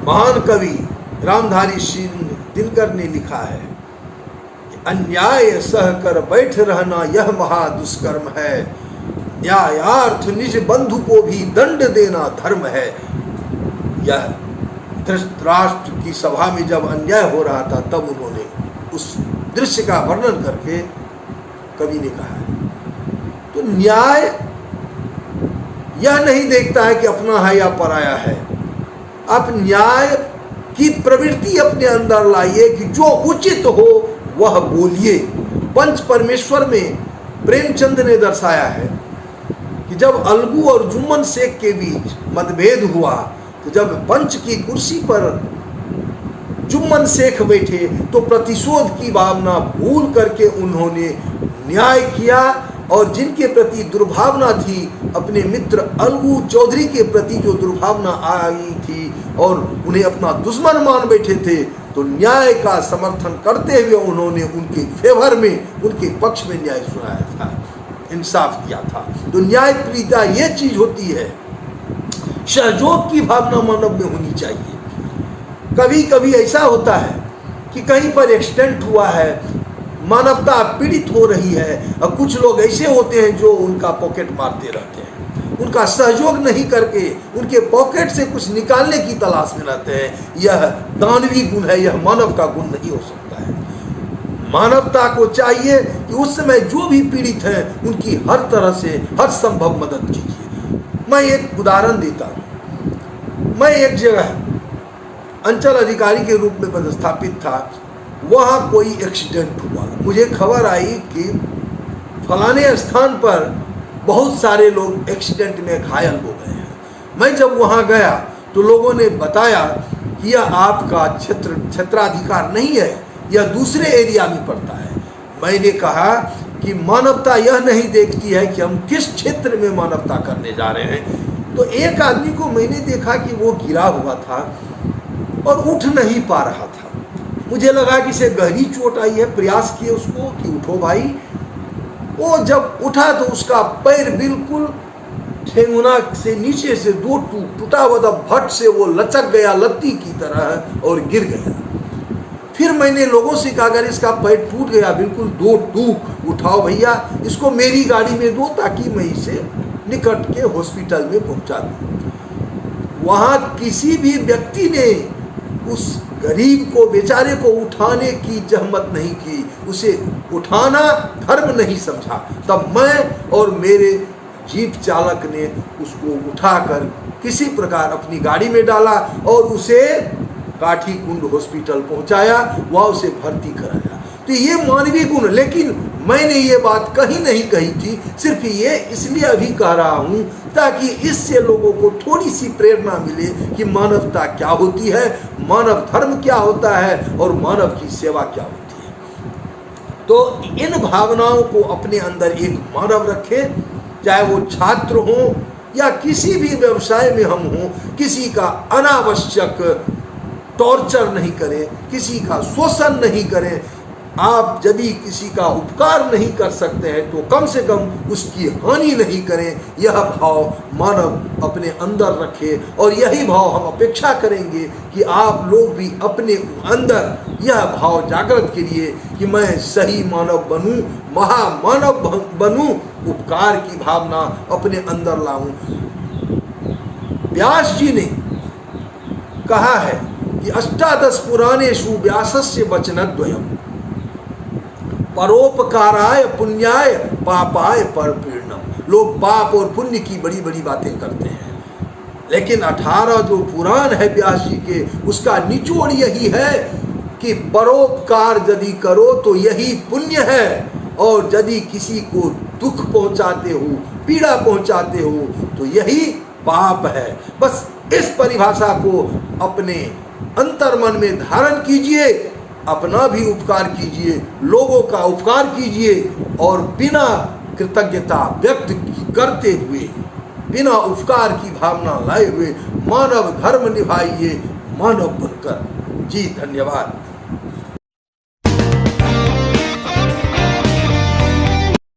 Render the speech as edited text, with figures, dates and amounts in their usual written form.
महान कवि रामधारी सिंह दिनकर ने लिखा है, अन्याय सह कर बैठ रहना यह महादुष्कर्म है, न्यायार्थ निज बंधु को भी दंड देना धर्म है। यह धृतराष्ट्र की सभा में जब अन्याय हो रहा था तब उन्होंने उस दृश्य का वर्णन करके कवि ने कहा है। तो न्याय यह नहीं देखता है कि अपना है या पराया है। आप न्याय की प्रवृत्ति अपने अंदर लाइए कि जो उचित हो वह बोलिए। पंच परमेश्वर में प्रेमचंद ने दर्शाया है कि जब अलगू और जुम्मन शेख के बीच मतभेद हुआ तो जब पंच की कुर्सी पर जुम्मन शेख बैठे तो प्रतिशोध की भावना भूल करके उन्होंने न्याय किया और जिनके प्रति दुर्भावना थी, अपने मित्र अलगू चौधरी के प्रति जो दुर्भावना आई थी और उन्हें अपना दुश्मन मान बैठे थे, तो न्याय का समर्थन करते हुए उन्होंने उनके फेवर में, उनके पक्ष में न्याय सुनाया था, इंसाफ किया था। तो न्यायप्रियता ये चीज होती है, सहयोग की भावना मानव में होनी चाहिए। कभी कभी ऐसा होता है कि कहीं पर एक्सीडेंट हुआ है, मानवता पीड़ित हो रही है और कुछ लोग ऐसे होते हैं जो उनका पॉकेट मारते रहते हैं, उनका सहयोग नहीं करके उनके पॉकेट से कुछ निकालने की तलाश में रहते हैं। यह दानवी गुण है, यह मानव का गुण नहीं हो सकता है। मानवता को चाहिए कि उस समय जो भी पीड़ित हैं उनकी हर तरह से हर संभव मदद कीजिए। मैं एक उदाहरण देता हूँ। मैं एक जगह अंचल अधिकारी के रूप में पदस्थापित था, वहाँ कोई एक्सीडेंट हुआ। मुझे खबर आई कि फलाने स्थान पर बहुत सारे लोग एक्सीडेंट में घायल हो गए हैं। मैं जब वहाँ गया तो लोगों ने बताया कि यह आपका क्षेत्राधिकार नहीं है, यह दूसरे एरिया में पड़ता है। मैंने कहा कि मानवता यह नहीं देखती है कि हम किस क्षेत्र में मानवता करने जा रहे हैं। तो एक आदमी को मैंने देखा कि वो गिरा हुआ था और उठ नहीं पा रहा था। मुझे लगा कि इसे गहरी चोट आई है, प्रयास किए उसको कि उठो भाई। वो जब उठा तो उसका पैर बिल्कुल ठेंगुना से नीचे से दो टूटा हुआ था, भट से वो लचक गया लत्ती की तरह और गिर गया। फिर मैंने लोगों से कहा अगर इसका पैर टूट गया बिल्कुल दो टूक, उठाओ भैया, इसको मेरी गाड़ी में दो ताकि मैं इसे निकट के हॉस्पिटल में पहुंचा दूं। वहां किसी भी व्यक्ति ने उस गरीब को, बेचारे को उठाने की जहमत नहीं की, उसे उठाना धर्म नहीं समझा। तब मैं और मेरे जीप चालक ने उसको उठाकर किसी प्रकार अपनी गाड़ी में डाला और उसे काठी कुंड हॉस्पिटल पहुंचाया, वहाँ उसे भर्ती कराया। तो ये मानवीय गुण। लेकिन मैंने ये बात कहीं नहीं कही थी, सिर्फ ये इसलिए अभी कह रहा हूँ ताकि इससे लोगों को थोड़ी सी प्रेरणा मिले कि मानवता क्या होती है, मानव धर्म क्या होता है और मानव की सेवा क्या होती है। तो इन भावनाओं को अपने अंदर एक मानव रखे, चाहे वो छात्र हो या किसी भी व्यवसाय में हम हों, किसी का अनावश्यक टॉर्चर नहीं करें, किसी का शोषण नहीं करें। आप यदि किसी का उपकार नहीं कर सकते हैं तो कम से कम उसकी हानि नहीं करें। यह भाव मानव अपने अंदर रखे और यही भाव हम अपेक्षा करेंगे कि आप लोग भी अपने अंदर यह भाव जागृत करिए कि मैं सही मानव बनूं, महामानव बनूं, उपकार की भावना अपने अंदर लाऊं। व्यास जी ने कहा है कि अष्टादश पुराणेषु व्यासस्य वचनद्वयम् परोपकाराय पुण्याय पापाय परपीड़नम। लोग पाप और पुण्य की बड़ी बड़ी बातें करते हैं, लेकिन 18 जो पुराण है व्यास जी के, उसका निचोड़ यही है कि परोपकार यदि करो तो यही पुण्य है, और यदि किसी को दुख पहुंचाते हो, पीड़ा पहुंचाते हो, तो यही पाप है। बस इस परिभाषा को अपने अंतर्मन में धारण कीजिए, अपना भी उपकार कीजिए, लोगों का उपकार कीजिए और बिना कृतज्ञता व्यक्त करते हुए, बिना उपकार की भावना लाए हुए मानव धर्म निभाइए, मानव बनकर। जी धन्यवाद।